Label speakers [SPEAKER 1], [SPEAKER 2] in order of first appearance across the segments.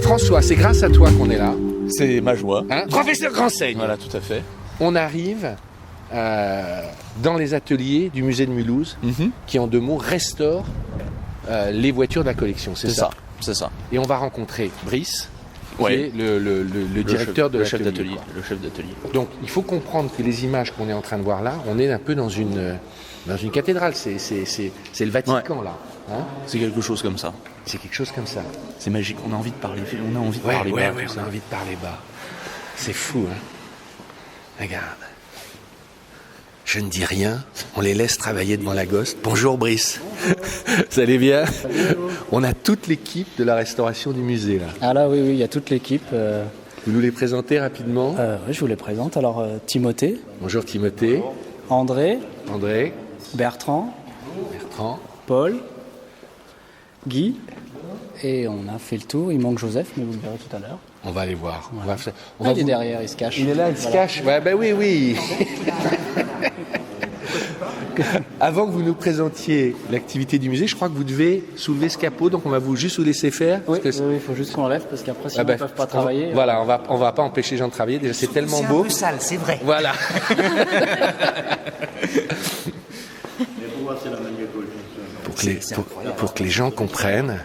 [SPEAKER 1] François, c'est grâce à toi qu'on est là.
[SPEAKER 2] C'est ma joie.
[SPEAKER 1] Hein, professeur Gransaigne.
[SPEAKER 2] Voilà, tout à fait.
[SPEAKER 1] On arrive dans les ateliers du musée de Mulhouse, qui en 2 mots restaure les voitures de la collection. C'est ça.
[SPEAKER 2] C'est ça.
[SPEAKER 1] Et on va rencontrer Brice, qui
[SPEAKER 2] Ouais.
[SPEAKER 1] est le directeur de
[SPEAKER 2] le chef
[SPEAKER 1] l'atelier.
[SPEAKER 2] d'atelier. Le chef d'atelier.
[SPEAKER 1] Donc il faut comprendre que les images qu'on est en train de voir là, on est un peu dans une cathédrale. C'est le Vatican là. Hein,
[SPEAKER 2] C'est quelque chose comme ça.
[SPEAKER 1] c'est quelque chose comme ça.
[SPEAKER 2] C'est magique. On a envie de parler. On a envie de
[SPEAKER 1] Ouais,
[SPEAKER 2] parler.
[SPEAKER 1] ouais,
[SPEAKER 2] bas,
[SPEAKER 1] ouais,
[SPEAKER 2] tout
[SPEAKER 1] on
[SPEAKER 2] ça.
[SPEAKER 1] a envie de parler bas. C'est fou, hein. Regarde. Je ne dis rien, on les laisse travailler devant la gosse. Bonjour Brice. Ça allait bien? On a toute l'équipe de la restauration du musée là.
[SPEAKER 3] Ah là, oui, il y a toute l'équipe.
[SPEAKER 1] Vous nous les présentez rapidement?
[SPEAKER 3] Oui, je vous les présente. Alors, Timothée,
[SPEAKER 1] Bonjour Timothée,
[SPEAKER 3] André,
[SPEAKER 1] André,
[SPEAKER 3] Bertrand,
[SPEAKER 1] Bertrand.
[SPEAKER 3] Paul, Guy, et on a fait le tour. Il manque Joseph, mais vous le verrez tout à l'heure.
[SPEAKER 1] On va aller voir. On va faire- on
[SPEAKER 3] Ah,
[SPEAKER 1] va
[SPEAKER 3] il est
[SPEAKER 1] vous-
[SPEAKER 3] derrière, il se cache.
[SPEAKER 1] Il est là, il se cache. Ouais, ben oui, oui. Avant que vous nous présentiez l'activité du musée, je crois que vous devez soulever ce capot, donc on va juste vous laisser faire.
[SPEAKER 3] Oui,
[SPEAKER 1] parce que
[SPEAKER 3] il faut juste qu'on l'enlève parce qu'après, sinon,
[SPEAKER 1] Ah ben,
[SPEAKER 3] ils ne peuvent pas travailler.
[SPEAKER 1] Voilà, on va pas empêcher les gens de travailler. Déjà, c'est tellement
[SPEAKER 4] C'est
[SPEAKER 1] beau.
[SPEAKER 4] un peu sale, c'est vrai.
[SPEAKER 1] Voilà. Pour que les gens comprennent,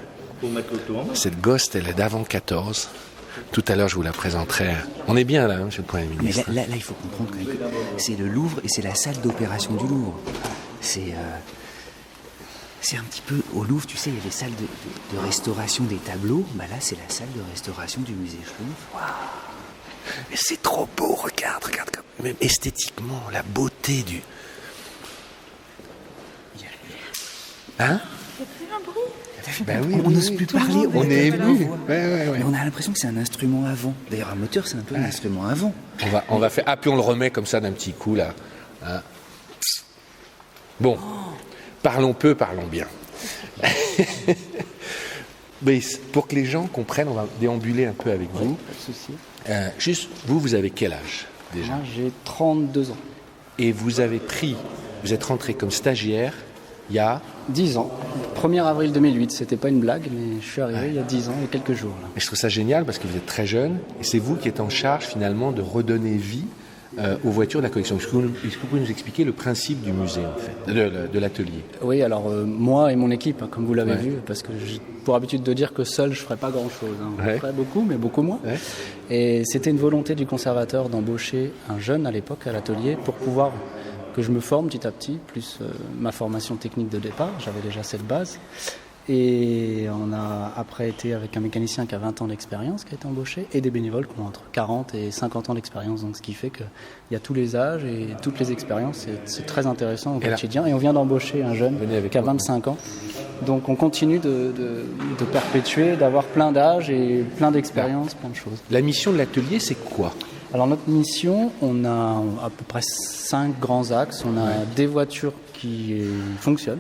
[SPEAKER 1] cette gosse, elle est d'avant 14. Tout à l'heure, je vous la présenterai. On est bien là, hein, monsieur le Premier
[SPEAKER 4] Mais
[SPEAKER 1] ministre.
[SPEAKER 4] là, il faut comprendre que c'est le Louvre et c'est la salle d'opération du Louvre. C'est un petit peu... Au Louvre, tu sais, il y a les salles de restauration des tableaux. Bah là, c'est la salle de restauration du musée, je trouve.
[SPEAKER 1] Mais c'est trop beau, regarde. Même esthétiquement, la beauté du... Hein? Ben oui,
[SPEAKER 4] On n'ose plus parler.
[SPEAKER 1] On est ému.
[SPEAKER 4] Mais on a l'impression que c'est un instrument avant. D'ailleurs, un moteur, c'est un peu un instrument avant.
[SPEAKER 1] On va faire... Ah, puis on le remet comme ça d'un petit coup, là. Hein. Bon, parlons peu, parlons bien. Brice, pour que les gens comprennent, on va déambuler un peu avec vous.
[SPEAKER 3] Pas de souci.
[SPEAKER 1] Juste, vous avez quel âge, déjà?
[SPEAKER 3] Moi, j'ai 32 ans.
[SPEAKER 1] Et vous êtes rentré comme stagiaire il y a...
[SPEAKER 3] 10 ans. 1er avril 2008, c'était pas une blague, mais je suis arrivé il y a 10 ans et quelques jours. Là.
[SPEAKER 1] Et je trouve ça génial parce que vous êtes très jeune et c'est vous qui êtes en charge finalement de redonner vie aux voitures de la collection. Est-ce que vous pouvez nous expliquer le principe du musée, en fait, de l'atelier?
[SPEAKER 3] Oui, alors moi et mon équipe, hein, comme vous l'avez
[SPEAKER 1] Ouais.
[SPEAKER 3] vu, parce que j'ai pour habitude de dire que seul je ferais pas grand-chose. Hein.
[SPEAKER 1] Ouais.
[SPEAKER 3] Je ferais beaucoup, mais beaucoup moins.
[SPEAKER 1] Ouais.
[SPEAKER 3] Et c'était une volonté du conservateur d'embaucher un jeune à l'époque à l'atelier pour pouvoir que je me forme petit à petit, plus ma formation technique de départ. J'avais déjà cette base. Et on a après été avec un mécanicien qui a 20 ans d'expérience qui a été embauché et des bénévoles qui ont entre 40 et 50 ans d'expérience. Donc ce qui fait qu'il y a tous les âges et toutes les expériences. C'est très intéressant au quotidien. Et on vient d'embaucher un jeune qui a 25 ans. Donc on continue de perpétuer, d'avoir plein d'âges et plein d'expériences, plein de choses.
[SPEAKER 1] La mission de l'atelier, c'est quoi?
[SPEAKER 3] Alors notre mission, on a à peu près 5 grands axes. On a des voitures qui fonctionnent,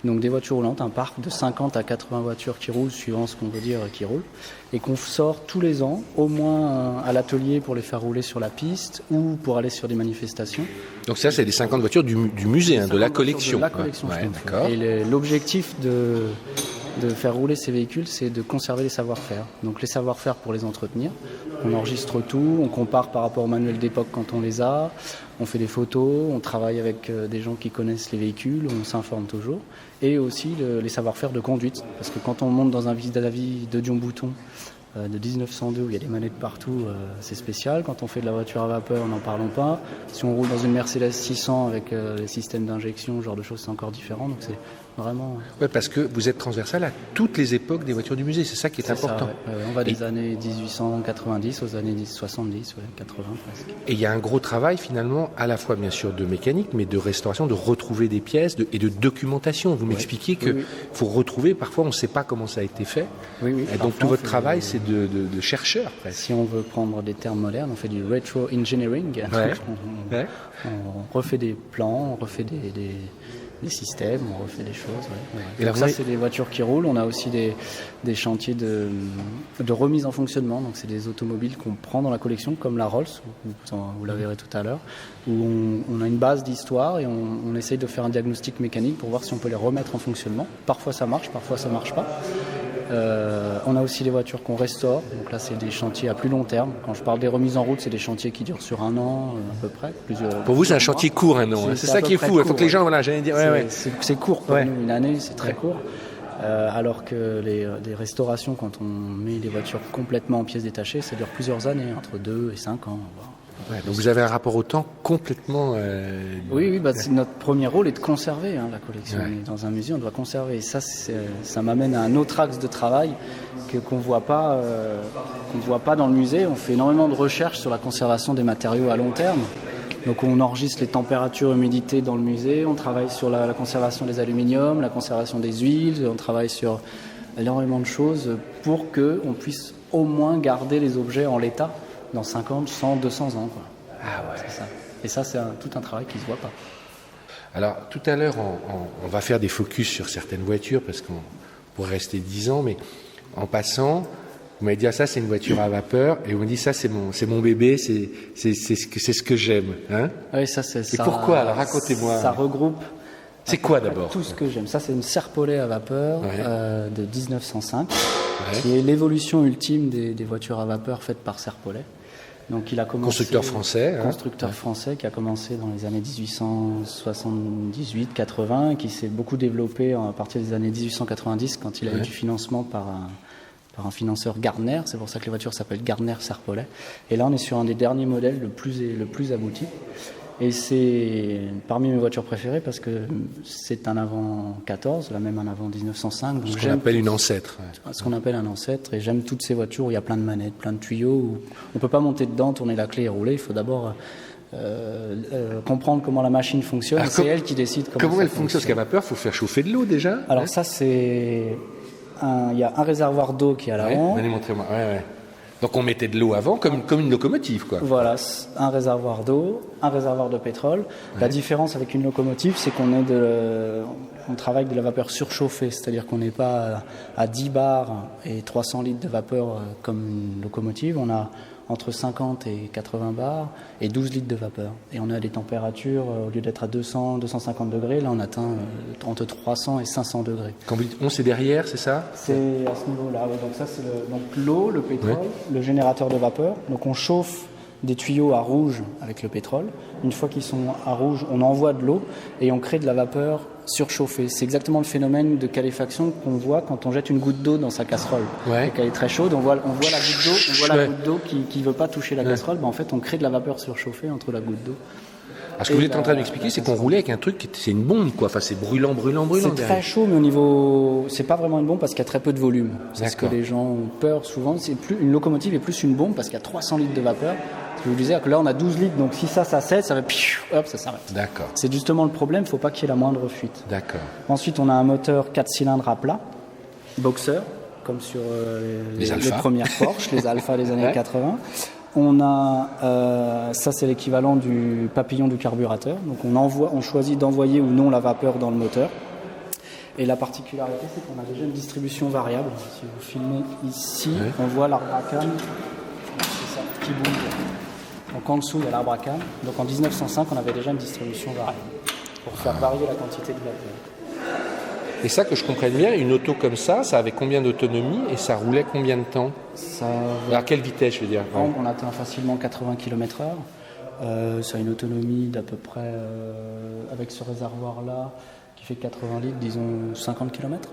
[SPEAKER 3] donc des voitures roulantes, un parc de 50 à 80 voitures qui roulent, suivant ce qu'on veut dire qui roulent, et qu'on sort tous les ans, au moins à l'atelier pour les faire rouler sur la piste ou pour aller sur des manifestations.
[SPEAKER 1] Donc ça, c'est les 50 voitures du musée, hein, de la collection.
[SPEAKER 3] De la collection,
[SPEAKER 1] Ouais,
[SPEAKER 3] je trouve.
[SPEAKER 1] d'accord.
[SPEAKER 3] Et l'objectif de faire rouler ces véhicules, c'est de conserver les savoir-faire. Donc les savoir-faire pour les entretenir. On enregistre tout, on compare par rapport aux manuels d'époque quand on les a, on fait des photos, on travaille avec des gens qui connaissent les véhicules, on s'informe toujours. Et aussi les savoir-faire de conduite. Parce que quand on monte dans un vis-à-vis de Dion Bouton de 1902 où il y a des manettes partout, c'est spécial. Quand on fait de la voiture à vapeur, n'en parlons pas. Si on roule dans une Mercedes 600 avec les systèmes d'injection, ce genre de choses, c'est encore différent. Donc c'est vraiment...
[SPEAKER 1] Ouais, parce que vous êtes transversal à toutes les époques des voitures du musée, c'est ça qui est
[SPEAKER 3] C'est
[SPEAKER 1] important.
[SPEAKER 3] ça, ouais. On va des années 1890 aux années 70, 80 presque.
[SPEAKER 1] Et il y a un gros travail finalement, à la fois bien sûr de mécanique, mais de restauration, de retrouver des pièces et de documentation. Vous m'expliquiez qu'il faut retrouver, parfois on ne sait pas comment ça a été fait.
[SPEAKER 3] Oui, oui.
[SPEAKER 1] Et donc tout votre travail, c'est de chercheur presque.
[SPEAKER 3] Si on veut prendre des termes modernes, on fait du retro-engineering.
[SPEAKER 1] Ouais.
[SPEAKER 3] On refait des plans, on refait des systèmes, on refait des choses. Ouais.
[SPEAKER 1] Et
[SPEAKER 3] Donc ça, c'est des voitures qui roulent. On a aussi des chantiers de remise en fonctionnement. Donc c'est des automobiles qu'on prend dans la collection, comme la Rolls, vous la verrez tout à l'heure, où on a une base d'histoire et on essaye de faire un diagnostic mécanique pour voir si on peut les remettre en fonctionnement. Parfois ça marche, parfois ça marche pas. On a aussi les voitures qu'on restaure. Donc là, c'est des chantiers à plus long terme. Quand je parle des remises en route, c'est des chantiers qui durent sur 1 an à peu près.
[SPEAKER 1] Pour vous, c'est un chantier court, un an. C'est ça qui est fou. Il faut que les gens, voilà, j'allais dire.
[SPEAKER 3] C'est court pour nous. Une année, c'est très court. Alors que les restaurations, quand on met les voitures complètement en pièces détachées, ça dure plusieurs années, entre 2 et 5 ans.
[SPEAKER 1] Donc vous avez un rapport au temps complètement...
[SPEAKER 3] Oui, notre premier rôle est de conserver la collection. On est dans un musée, on doit conserver. Et ça m'amène à un autre axe de travail qu'on ne voit pas dans le musée. On fait énormément de recherches sur la conservation des matériaux à long terme. Donc on enregistre les températures, humidité dans le musée, on travaille sur la conservation des aluminiums, la conservation des huiles, on travaille sur énormément de choses pour qu'on puisse au moins garder les objets en l'état dans 50, 100, 200 ans. Quoi.
[SPEAKER 1] Ah ouais.
[SPEAKER 3] C'est ça. Et ça, c'est tout un travail qui ne se voit pas.
[SPEAKER 1] Alors, tout à l'heure, on va faire des focus sur certaines voitures parce qu'on pourrait rester 10 ans, mais en passant, vous m'avez dit, ça, c'est une voiture à vapeur, et vous me dites, ça, c'est mon bébé, c'est ce que j'aime. Hein,
[SPEAKER 3] oui, ça, c'est ça.
[SPEAKER 1] Et pourquoi? Alors, racontez-moi.
[SPEAKER 3] Ça regroupe...
[SPEAKER 1] C'est quoi d'abord?
[SPEAKER 3] Tout ce que j'aime. Ça, c'est une Serpollet à vapeur de 1905, qui est l'évolution ultime des voitures à vapeur faites par Serpollet. Donc, il a commencé,
[SPEAKER 1] constructeur français.
[SPEAKER 3] Constructeur français qui a commencé dans les années 1878-80, qui s'est beaucoup développé à partir des années 1890 quand il a eu du financement par un financeur Gardner. C'est pour ça que les voitures s'appellent Gardner Serpollet. Et là, on est sur un des derniers modèles le plus abouti. Et c'est parmi mes voitures préférées parce que c'est un avant 14, la même un avant 1905. Donc
[SPEAKER 1] ce qu'on appelle une ancêtre.
[SPEAKER 3] Ce qu'on appelle un ancêtre. Et j'aime toutes ces voitures où il y a plein de manettes, plein de tuyaux. Où on ne peut pas monter dedans, tourner la clé et rouler. Il faut d'abord comprendre comment la machine fonctionne. C'est elle qui décide
[SPEAKER 1] comment elle fonctionne. Parce qu'à vapeur, il faut faire chauffer de l'eau déjà.
[SPEAKER 3] Alors ça, il y a un réservoir d'eau qui est à l'avant.
[SPEAKER 1] Allez, montrez-moi. Donc on mettait de l'eau avant comme une locomotive, quoi.
[SPEAKER 3] Voilà, un réservoir d'eau, un réservoir de pétrole. La différence avec une locomotive, c'est qu'on travaille avec de la vapeur surchauffée, c'est-à-dire qu'on n'est pas à 10 bars et 300 litres de vapeur comme une locomotive. On a entre 50 et 80 bars et 12 litres de vapeur. Et on a des températures, au lieu d'être à 200, 250 degrés, là on atteint entre 300 et 500 degrés.
[SPEAKER 1] Quand vous dites on, c'est derrière, c'est ça?
[SPEAKER 3] C'est à ce niveau-là, oui. Donc ça c'est l'eau, le pétrole, le générateur de vapeur. Donc on chauffe des tuyaux à rouge avec le pétrole. Une fois qu'ils sont à rouge, on envoie de l'eau et on crée de la vapeur surchauffée. C'est exactement le phénomène de caléfaction qu'on voit quand on jette une goutte d'eau dans sa casserole. Et qu'elle est très chaude, on voit la goutte d'eau, qui ne veut pas toucher la casserole. En fait, on crée de la vapeur surchauffée entre la goutte d'eau.
[SPEAKER 1] Alors, ce que vous êtes en train d'expliquer, c'est qu'on roulait avec un truc, c'est une bombe, quoi. Enfin, c'est brûlant.
[SPEAKER 3] C'est très chaud, mais au niveau, c'est pas vraiment une bombe parce qu'il y a très peu de volume. C'est ce que les gens ont peur souvent. Une locomotive est plus une bombe parce qu'il y a 300 litres de vapeur. Je vous disais que là, on a 12 litres, donc si ça cède, ça va, hop, ça s'arrête.
[SPEAKER 1] D'accord.
[SPEAKER 3] C'est justement le problème, il ne faut pas qu'il y ait la moindre fuite.
[SPEAKER 1] D'accord.
[SPEAKER 3] Ensuite, on a un moteur 4 cylindres à plat, boxer, comme sur les premières Porsche, les Alpha des années 80. On a, ça c'est l'équivalent du papillon du carburateur. Donc on choisit d'envoyer ou non la vapeur dans le moteur. Et la particularité, c'est qu'on a déjà une distribution variable. Si vous filmez ici, on voit l'arbre à canne, c'est ça qui bouge. Donc en dessous, il y a l'arbre à canne. Donc en 1905, on avait déjà une distribution variable pour faire varier la quantité de vapeur.
[SPEAKER 1] Et ça, que je comprenne bien, une auto comme ça avait combien d'autonomie et ça roulait combien de temps? À quelle vitesse, je veux dire?
[SPEAKER 3] On atteint facilement 80 km/h. Ça a une autonomie d'à peu près, avec ce réservoir-là, qui fait 80 litres, disons 50 km.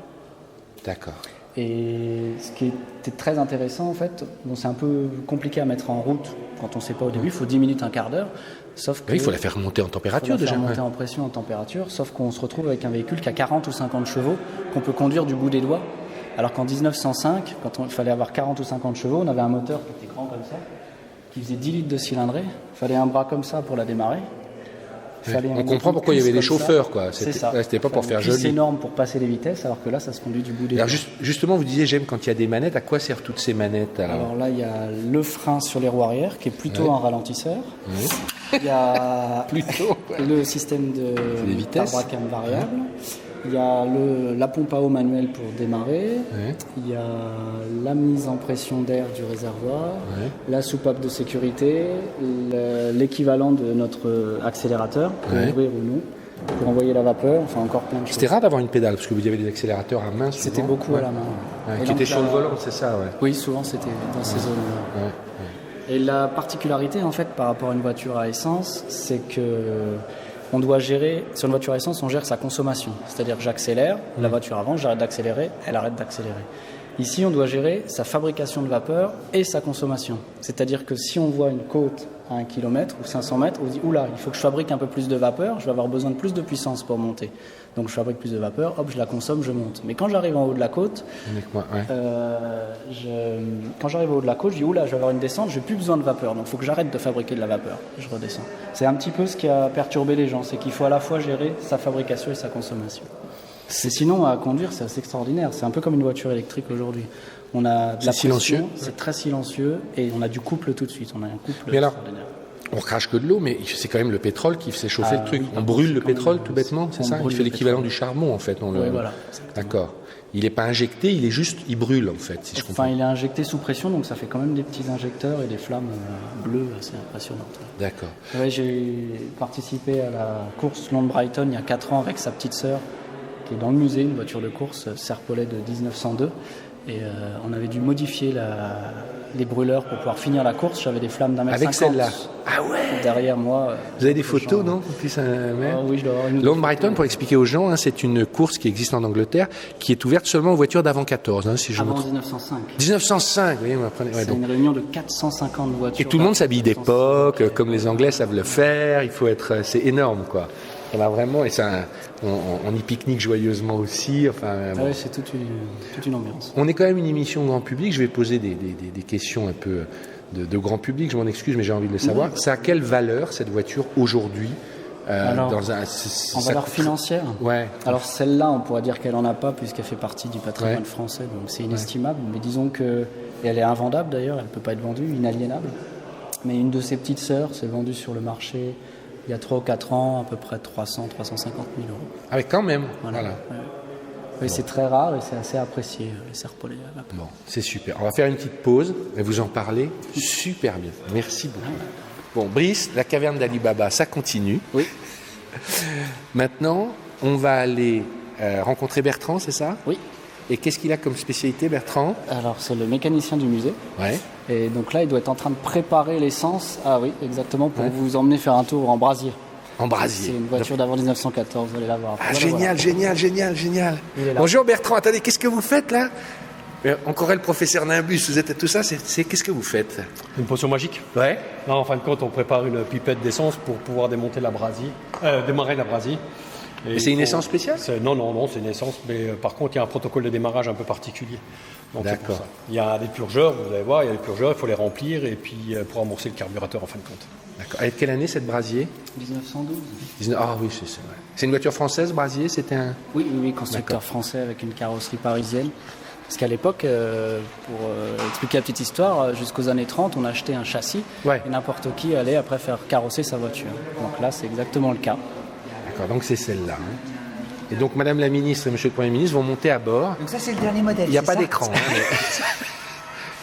[SPEAKER 1] D'accord.
[SPEAKER 3] Et ce qui était très intéressant, en fait, c'est un peu compliqué à mettre en route quand on ne sait pas au début, il faut 10 minutes, un quart d'heure. Sauf que
[SPEAKER 1] il faut la faire monter en température déjà.
[SPEAKER 3] Il faut la faire monter en pression, en température, sauf qu'on se retrouve avec un véhicule qui a 40 ou 50 chevaux, qu'on peut conduire du bout des doigts. Alors qu'en 1905, quand il fallait avoir 40 ou 50 chevaux, on avait un moteur qui était grand comme ça, qui faisait 10 litres de cylindrée. Il fallait un bras comme ça pour la démarrer.
[SPEAKER 1] On comprend pourquoi il y avait des chauffeurs, quoi.
[SPEAKER 3] C'était
[SPEAKER 1] pas pour faire joli.
[SPEAKER 3] C'est énorme pour passer les vitesses, alors que là, ça se conduit du bout des doigts.
[SPEAKER 1] Alors justement, vous disiez, j'aime quand il y a des manettes. À quoi servent toutes ces manettes
[SPEAKER 3] alors là, il y a le frein sur les roues arrière, qui est plutôt un ralentisseur. Il y a le système de arbre à canne variable. Il y a la pompe à eau manuelle pour démarrer. Il y a la mise en pression d'air du réservoir, la soupape de sécurité, l'équivalent de notre accélérateur, pour ouvrir ou non. pour envoyer la vapeur, enfin encore plein de choses.
[SPEAKER 1] C'était rare d'avoir une pédale, parce que vous avez des accélérateurs à main.
[SPEAKER 3] C'était beaucoup à la main.
[SPEAKER 1] Ouais,
[SPEAKER 3] Et
[SPEAKER 1] qui
[SPEAKER 3] donc,
[SPEAKER 1] était sur le volant, c'est ça, ouais.
[SPEAKER 3] Oui, souvent c'était dans ces zones-là.
[SPEAKER 1] Ouais.
[SPEAKER 3] Et la particularité, en fait, par rapport à une voiture à essence, c'est que on doit gérer, sur une voiture à essence, on gère sa consommation. C'est-à-dire que j'accélère, la voiture avance, j'arrête d'accélérer, elle arrête d'accélérer. Ici, on doit gérer sa fabrication de vapeur et sa consommation. C'est-à-dire que si on voit une côte à 1 km ou 500 mètres, on se dit « Oula, il faut que je fabrique un peu plus de vapeur, je vais avoir besoin de plus de puissance pour monter. » Donc je fabrique plus de vapeur, hop, je la consomme, je monte. Mais quand j'arrive en haut de la côte, quand j'arrive au haut de la côte, je dis « Oula, je vais avoir une descente, je n'ai plus besoin de vapeur, donc il faut que j'arrête de fabriquer de la vapeur. » Je redescends. C'est un petit peu ce qui a perturbé les gens, c'est qu'il faut à la fois gérer sa fabrication et sa consommation. Sinon, à conduire, c'est assez extraordinaire. C'est un peu comme une voiture électrique aujourd'hui. On a de la
[SPEAKER 1] silencieux.
[SPEAKER 3] C'est très silencieux et on a du couple tout de suite. On a un couple
[SPEAKER 1] Mais alors,
[SPEAKER 3] extraordinaire.
[SPEAKER 1] on crache que de l'eau, mais c'est quand même le pétrole qui fait chauffer le truc.
[SPEAKER 3] Oui,
[SPEAKER 1] on brûle le
[SPEAKER 3] quand même,
[SPEAKER 1] pétrole tout bêtement, c'est
[SPEAKER 3] on
[SPEAKER 1] ça? Il
[SPEAKER 3] brûle
[SPEAKER 1] fait
[SPEAKER 3] le
[SPEAKER 1] l'équivalent
[SPEAKER 3] pétrole.
[SPEAKER 1] du charbon en fait.
[SPEAKER 3] Oui, voilà.
[SPEAKER 1] D'accord. Il n'est pas injecté, il brûle en fait, si je comprends.
[SPEAKER 3] Enfin, il est injecté sous pression, donc ça fait quand même des petits injecteurs et des flammes bleues assez impressionnantes.
[SPEAKER 1] D'accord.
[SPEAKER 3] Ouais, j'ai participé à la course Londres-Brighton il y a 4 ans avec sa petite sœur, qui est dans le musée, une voiture de course Serpollet de 1902. Et on avait dû modifier les brûleurs pour pouvoir finir la course. J'avais des flammes d'1,50 m.
[SPEAKER 1] Avec celle-là. Ah ouais.
[SPEAKER 3] Derrière moi.
[SPEAKER 1] Vous avez des photos, non? En plus,
[SPEAKER 3] Oui, je dois avoir une.
[SPEAKER 1] Londres Brighton, pour expliquer aux gens, hein, c'est une course qui existe en Angleterre, qui est ouverte seulement aux voitures d'avant 14, hein, si je me
[SPEAKER 3] Avant
[SPEAKER 1] trompe.
[SPEAKER 3] 1905.
[SPEAKER 1] 1905, vous voyez, on apprenait. Ouais,
[SPEAKER 3] C'est une réunion de 450 voitures.
[SPEAKER 1] et tout le monde s'habille d'époque, comme les Anglais savent le faire. Il faut être, c'est énorme, quoi. On a vraiment, et ça, on y pique-nique joyeusement aussi. Enfin, bon.
[SPEAKER 3] Oui, c'est toute une ambiance.
[SPEAKER 1] On est quand même une émission grand public. Je vais poser des questions un peu de grand public. Je m'en excuse, mais j'ai envie de le savoir. Ça a quelle valeur cette voiture aujourd'hui
[SPEAKER 3] Alors,
[SPEAKER 1] dans un,
[SPEAKER 3] en valeur financière.
[SPEAKER 1] Ouais.
[SPEAKER 3] Alors celle-là, on pourrait dire qu'elle en a pas puisqu'elle fait partie du patrimoine
[SPEAKER 1] Ouais.
[SPEAKER 3] français, donc c'est inestimable. Mais disons que et elle est invendable d'ailleurs, elle peut pas être vendue, inaliénable. Mais une de ses petites sœurs s'est vendue sur le marché il y a 3 ou 4 ans, à peu près 300, 350 000 euros.
[SPEAKER 1] Ah oui, quand même.
[SPEAKER 3] Voilà.
[SPEAKER 1] Voilà.
[SPEAKER 3] Ouais. Oui, c'est très rare et c'est assez apprécié, les Serpollet.
[SPEAKER 1] Bon, c'est super. On va faire une petite pause et vous en parler super bien. Merci beaucoup. Bon, Brice, la caverne d'Ali Baba, ça continue.
[SPEAKER 3] Oui.
[SPEAKER 1] Maintenant, on va aller rencontrer Bertrand, c'est ça?
[SPEAKER 3] Oui.
[SPEAKER 1] Et qu'est-ce qu'il a comme spécialité, Bertrand?
[SPEAKER 3] Alors c'est le mécanicien du musée.
[SPEAKER 1] Ouais.
[SPEAKER 3] Et donc là, il doit être en train de préparer l'essence. Ah oui, exactement, pour
[SPEAKER 1] Ouais.
[SPEAKER 3] vous emmener faire un tour en brasier.
[SPEAKER 1] En brasier.
[SPEAKER 3] C'est une voiture d'avant 1914, vous allez la voir.
[SPEAKER 1] Ah,
[SPEAKER 3] Voilà,
[SPEAKER 1] génial,
[SPEAKER 3] voilà.
[SPEAKER 1] génial, génial, génial.
[SPEAKER 3] Il est là.
[SPEAKER 1] Bonjour Bertrand, attendez, qu'est-ce que vous faites là? Encore le professeur Nimbus, vous êtes à tout ça, qu'est-ce que vous faites?
[SPEAKER 5] Une potion magique?
[SPEAKER 1] Ouais.
[SPEAKER 5] Non, en fin de compte, on prépare une pipette d'essence pour pouvoir démonter la brasier, démarrer la brasier.
[SPEAKER 1] Et c'est une essence spéciale?
[SPEAKER 5] Non, c'est une essence, mais par contre, il y a un protocole de démarrage un peu particulier. Donc, c'est pour
[SPEAKER 1] D'accord.
[SPEAKER 5] ça. Il y a des purgeurs, vous allez voir, il y a des purgeurs, il faut les remplir et puis pour amorcer le carburateur en fin de compte.
[SPEAKER 1] D'accord. Et de quelle année cette brasier?
[SPEAKER 3] 1912.
[SPEAKER 1] Ah oui, c'est vrai. C'est une voiture française, brasier, c'était un...
[SPEAKER 3] Oui, constructeur français avec une carrosserie parisienne. Parce qu'à l'époque, pour expliquer la petite histoire, jusqu'aux années 30, on achetait un châssis
[SPEAKER 1] Ouais.
[SPEAKER 3] et n'importe qui allait après faire carrosser sa voiture. Donc là, c'est exactement le cas.
[SPEAKER 1] D'accord, donc c'est celle-là. hein. Et donc Madame la Ministre et Monsieur le Premier Ministre vont monter à bord.
[SPEAKER 4] Donc ça, c'est le dernier modèle.
[SPEAKER 1] Il n'y a
[SPEAKER 4] c'est
[SPEAKER 1] pas
[SPEAKER 4] ça
[SPEAKER 1] d'écran. hein,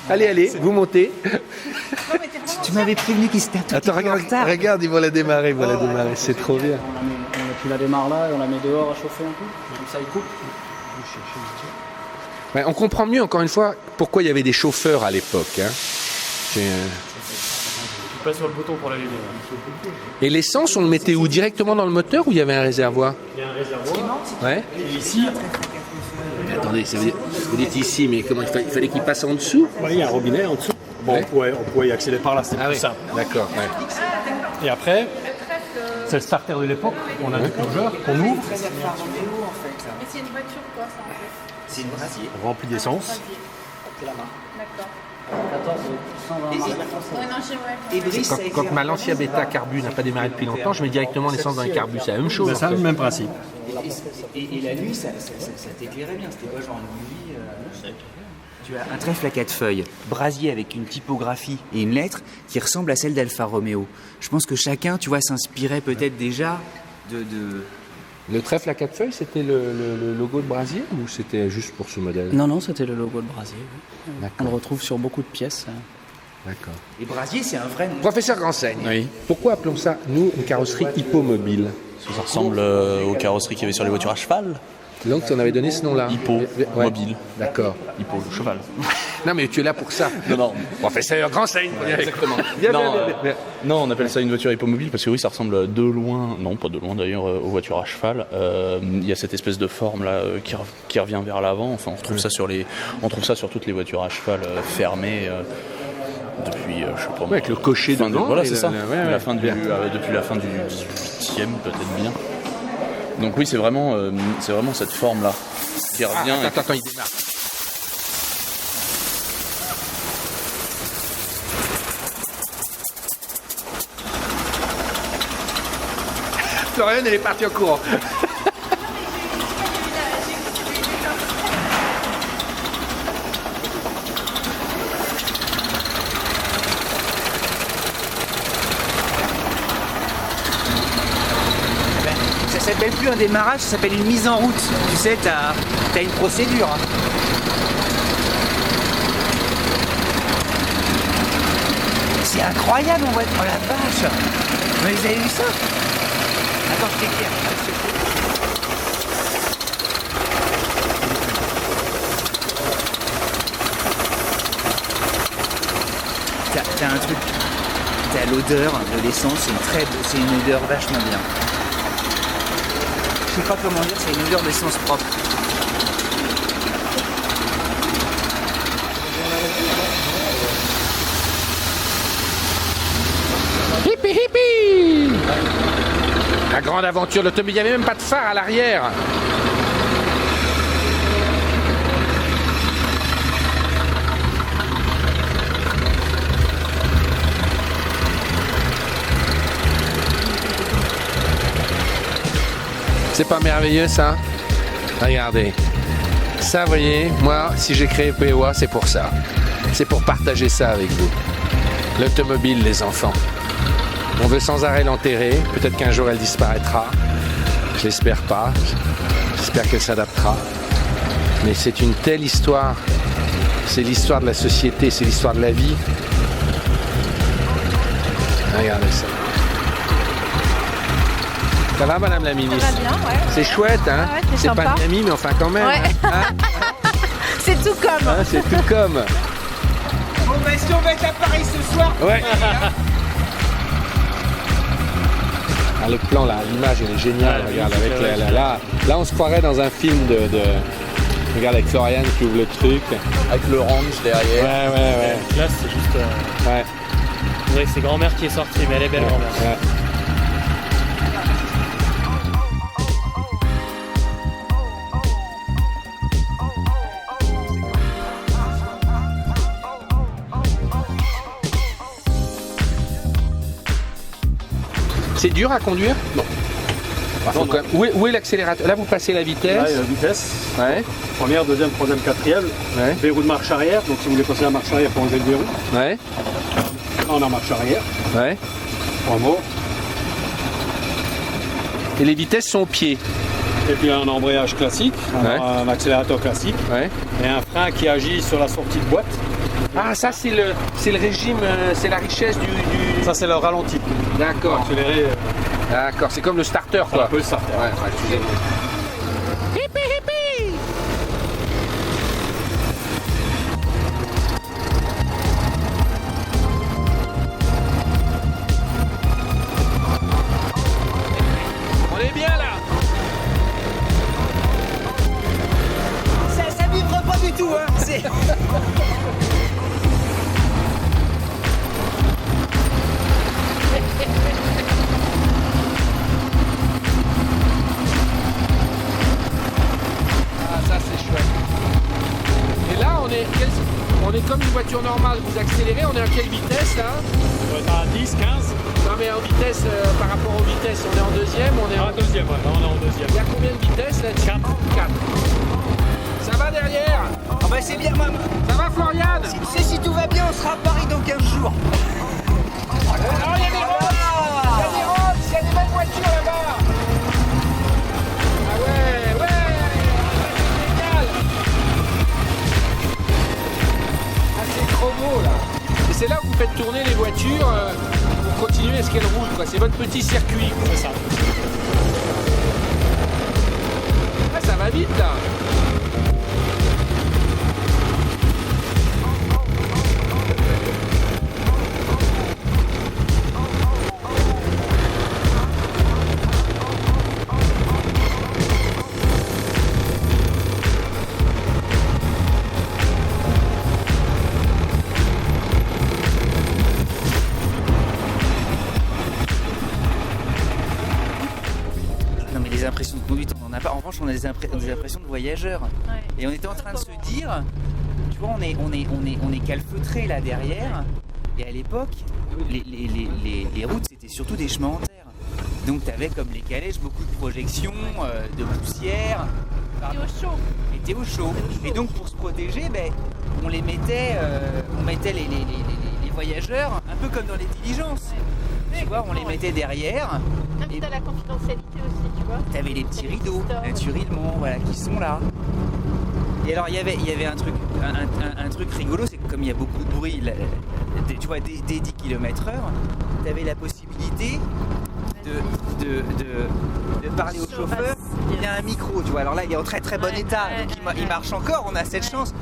[SPEAKER 1] mais- Allez, vous montez.
[SPEAKER 4] Tu m'avais prévenu qu'il s'était un tout
[SPEAKER 1] Attends,
[SPEAKER 4] petit peu en retard.
[SPEAKER 1] regarde, ils vont la démarrer, c'est trop bien.
[SPEAKER 3] Tu la démarres là et on la met dehors à chauffer un peu. Comme ça, il coupe.
[SPEAKER 1] Ouais, on comprend mieux, encore une fois, pourquoi il y avait des chauffeurs à l'époque. hein.
[SPEAKER 3] Tu passes sur le bouton pour l'allumer.
[SPEAKER 1] Et l'essence, on le mettait où? Directement dans le moteur ou il y avait un réservoir?
[SPEAKER 3] Il y a un réservoir.
[SPEAKER 1] Ouais.
[SPEAKER 3] Et ici,
[SPEAKER 1] Attendez, vous dites ici, mais comment il fallait qu'il passe en dessous?
[SPEAKER 5] Il y a un robinet en dessous. Bon,
[SPEAKER 1] Ouais.
[SPEAKER 5] on pouvait y accéder par là, c'est
[SPEAKER 1] Ah
[SPEAKER 5] plus
[SPEAKER 1] oui,
[SPEAKER 5] simple.
[SPEAKER 1] d'accord. Ouais.
[SPEAKER 5] Et après, c'est le starter de l'époque. On a des purgeurs qu'on ouvre,
[SPEAKER 6] Mais c'est une voiture quoi ça en fait?
[SPEAKER 4] C'est une brasier.
[SPEAKER 5] on remplit d'essence.
[SPEAKER 6] D'accord.
[SPEAKER 3] 14, 120
[SPEAKER 6] Ouais, non, je sais, ouais.
[SPEAKER 4] Et Brice, ça a été
[SPEAKER 1] Quand ma
[SPEAKER 4] un-
[SPEAKER 1] Lancia Beta Carbu n'a pas démarré depuis longtemps, je mets directement l'essence dans un Carbu. C'est la même chose.
[SPEAKER 5] Ben,
[SPEAKER 1] en
[SPEAKER 5] c'est
[SPEAKER 1] fait.
[SPEAKER 5] le même principe.
[SPEAKER 4] Et la nuit, ça t'éclairait bien. C'était pas genre une nuit. Tu as un trèfle à 4 feuilles, brasier avec une typographie et une lettre qui ressemble à celle d'Alfa Romeo. Je pense que chacun, tu vois, s'inspirait peut-être déjà de...
[SPEAKER 1] Le trèfle à 4 feuilles, c'était le logo de Brasier ou c'était juste pour ce modèle?
[SPEAKER 3] Non, c'était le logo de Brasier. Oui. On
[SPEAKER 1] D'accord.
[SPEAKER 3] le retrouve sur beaucoup de pièces.
[SPEAKER 1] D'accord.
[SPEAKER 4] Et brasier, c'est un vrai nom.
[SPEAKER 1] Professeur Gransaigne,
[SPEAKER 2] Oui.
[SPEAKER 1] pourquoi appelons ça, nous, une carrosserie hippomobile?
[SPEAKER 2] Ça ressemble aux carrosseries qu'il y avait sur les voitures à cheval.
[SPEAKER 1] Donc on avait donné ce nom-là.
[SPEAKER 2] Hippo,
[SPEAKER 1] Ouais.
[SPEAKER 2] mobile.
[SPEAKER 1] D'accord.
[SPEAKER 2] Hippo, le cheval.
[SPEAKER 1] Non mais tu es là pour ça.
[SPEAKER 2] Non.
[SPEAKER 1] Professeur Grandseigne.
[SPEAKER 2] Exactement.
[SPEAKER 1] Bien,
[SPEAKER 2] non,
[SPEAKER 1] bien, bien.
[SPEAKER 2] non, on appelle ça une voiture hippomobile parce que oui, ça ressemble de loin, non pas de loin d'ailleurs, aux voitures à cheval. Il y a cette espèce de forme là qui revient vers l'avant. Enfin, on trouve ça sur toutes les voitures à cheval fermées depuis, je sais pas. moi,
[SPEAKER 1] avec le cocher
[SPEAKER 2] fin
[SPEAKER 1] devant.
[SPEAKER 2] voilà,
[SPEAKER 1] et
[SPEAKER 2] c'est ça.
[SPEAKER 1] ouais,
[SPEAKER 2] Depuis la fin du 18e peut-être bien. Donc oui, c'est vraiment cette forme là qui revient.
[SPEAKER 1] Attends, il démarre. Florian, elle est partie en courant.
[SPEAKER 4] Ça s'appelle plus un démarrage, ça s'appelle une mise en route. Tu sais, t'as une procédure. C'est incroyable, on va être... Oh la vache. Mais vous avez vu ça? Attends, je t'éclaire. T'as un truc... T'as l'odeur de l'essence, c'est une odeur vachement bien. Je sais pas comment dire, c'est une odeur d'essence propre.
[SPEAKER 1] Hippie hippie. La grande aventure de l'automobile, il n'y avait même pas de phare à l'arrière. C'est pas merveilleux ça? Regardez. Ça, vous voyez, moi, si j'ai créé POA, c'est pour ça. C'est pour partager ça avec vous. L'automobile, les enfants. On veut sans arrêt l'enterrer. Peut-être qu'un jour elle disparaîtra. Je l'espère pas. J'espère qu'elle s'adaptera. Mais c'est une telle histoire. C'est l'histoire de la société, c'est l'histoire de la vie. Regardez ça. Ça va, Madame la Ministre?
[SPEAKER 6] Ça va bien, ouais.
[SPEAKER 1] C'est chouette, hein?
[SPEAKER 6] Ouais, c'est
[SPEAKER 1] C'est pas
[SPEAKER 6] sympa.
[SPEAKER 1] Miami, mais enfin quand même.
[SPEAKER 6] Ouais.
[SPEAKER 1] Hein?
[SPEAKER 6] C'est tout comme.
[SPEAKER 1] Hein, c'est tout comme.
[SPEAKER 4] Bon bah est-ce qu'on va être à Paris ce soir?
[SPEAKER 1] Ouais. Ah, le plan là, l'image elle est géniale. Regarde, avec là, on se croirait dans un film de... Regarde avec Florian qui ouvre le truc.
[SPEAKER 2] Avec le range derrière.
[SPEAKER 1] Ouais.
[SPEAKER 7] Là, c'est juste.
[SPEAKER 1] Ouais.
[SPEAKER 7] On dirait que c'est grand-mère qui est sortie, mais elle est belle, grand-mère.
[SPEAKER 1] Ouais. C'est dur à conduire? Non. Faut quand même- Où est l'accélérateur? Là, vous passez la vitesse.
[SPEAKER 5] Là, il y a la vitesse.
[SPEAKER 1] Ouais.
[SPEAKER 5] Première, deuxième, troisième, quatrième.
[SPEAKER 1] Ouais.
[SPEAKER 5] Verrou de marche arrière. Donc si vous voulez passer la marche arrière, il faut enlever le verrou.
[SPEAKER 1] Ouais.
[SPEAKER 5] Là, on a marche arrière.
[SPEAKER 1] Ouais.
[SPEAKER 5] 3 mots.
[SPEAKER 1] Et les vitesses sont au pied.
[SPEAKER 5] Et puis un embrayage classique,
[SPEAKER 1] Ouais.
[SPEAKER 5] un accélérateur classique
[SPEAKER 1] Ouais.
[SPEAKER 5] et un frein qui agit sur la sortie de boîte.
[SPEAKER 1] Ah, ça, c'est le régime, c'est la richesse du...
[SPEAKER 5] Ça, c'est le ralenti.
[SPEAKER 1] D'accord.
[SPEAKER 5] Accélérer,
[SPEAKER 1] D'accord, c'est comme le starter,
[SPEAKER 5] un
[SPEAKER 1] quoi.
[SPEAKER 5] peu ça.
[SPEAKER 1] Ouais, excusez-moi. On est bien là.
[SPEAKER 4] Ça vibre pas du tout, hein. C'est...
[SPEAKER 1] Ah, ça c'est chouette. Et là, on est comme une voiture normale. Vous accélérez, on est à quelle vitesse là?
[SPEAKER 5] On doit être à 10, 15.
[SPEAKER 1] Non mais en vitesse, par rapport aux vitesses, on est en deuxième, on est en...
[SPEAKER 5] Deuxième, ouais. Là, on est en deuxième.
[SPEAKER 1] Il y a combien de vitesses là? 4. Ça va derrière?
[SPEAKER 4] Ah bah c'est bien, maman.
[SPEAKER 1] Ça va Florian?
[SPEAKER 4] Tu sais, si tout va bien, on sera à Paris dans 15 jours.
[SPEAKER 1] Alors il y a des Rolls, il y a des Rolls, il y a des belles voitures là-bas. Ah ouais, c'est génial. Ah c'est trop beau là. Et c'est là où vous faites tourner les voitures pour continuer à ce qu'elles roulent quoi. C'est votre petit circuit.
[SPEAKER 5] C'est ça.
[SPEAKER 1] va vite là.
[SPEAKER 4] Non mais les impressions de conduite, on n'en a pas. En revanche, on a des impressions de voyageurs.
[SPEAKER 6] Ouais.
[SPEAKER 4] Et on était en train de se dire, tu vois, on est calfeutré là derrière. Et à l'époque, les routes, c'était surtout des chemins en terre. Donc tu avais comme les calèches beaucoup de projections, de poussière.
[SPEAKER 6] Et au chaud.
[SPEAKER 4] Et t'es au chaud. Et donc pour se protéger, ben, on mettait les voyageurs un peu comme dans les diligences. Tu vois, on les mettait derrière.
[SPEAKER 6] Ah, puis t'as la confidentialité aussi, tu vois.
[SPEAKER 4] T'avais les petits rideaux, naturellement, voilà, qui sont là. Et alors il y avait un truc rigolo, c'est que comme il y a beaucoup de bruit, tu vois, dès 10 km/h, t'avais la possibilité de parler au chauffeur via un micro, tu vois. Alors là, il est en très très bon état, donc il marche encore, on a cette chance.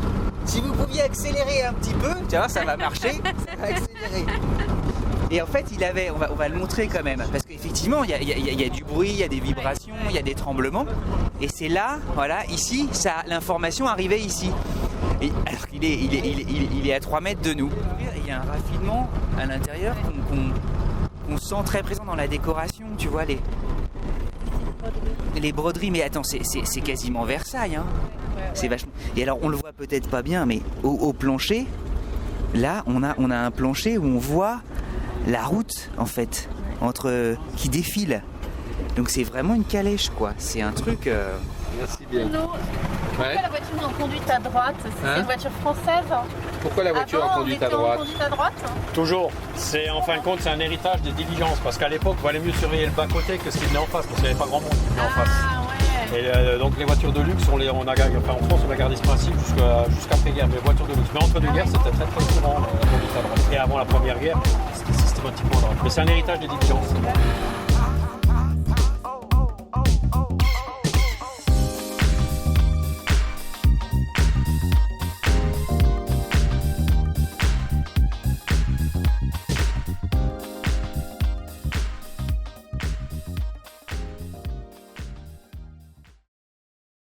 [SPEAKER 4] Si vous pouviez accélérer un petit peu, tu vois, ça va marcher, ça va accélérer. Et en fait, on va le montrer quand même, parce qu'effectivement, il y a du bruit, il y a des vibrations, il y a des tremblements. Et c'est là, voilà, ici, l'information arrivait ici. Et alors qu'il est à 3 mètres de nous. Il y a un raffinement à l'intérieur qu'on sent très présent dans la décoration, tu vois, les broderies. Mais attends, c'est quasiment Versailles, hein. C'est vachement. Et alors, on le voit peut-être pas bien, mais au plancher, là, on a un plancher où on voit la route, en fait, qui défile. Donc c'est vraiment une calèche, quoi. C'est un truc...
[SPEAKER 1] Merci bien.
[SPEAKER 6] Pourquoi la voiture est en conduite à droite? C'est une voiture française.
[SPEAKER 1] Pourquoi la voiture
[SPEAKER 6] Avant,
[SPEAKER 1] en conduite à droite?
[SPEAKER 6] en conduite à droite.
[SPEAKER 5] Toujours. C'est en fin de compte, c'est un héritage des diligences. Parce qu'à l'époque, il valait mieux surveiller le bas-côté que ce qui venait en face. Parce qu'il n'y avait pas grand monde qui venait en face.
[SPEAKER 6] Ah ouais.
[SPEAKER 5] Et donc les voitures de luxe, en France, on a gardé ce principe jusqu'après-guerre. Mais les voitures de luxe. Mais entre deux guerres, c'était très très courant la conduite à droite. Et avant la première guerre, c'était systématiquement à droite. Mais c'est un héritage des diligences.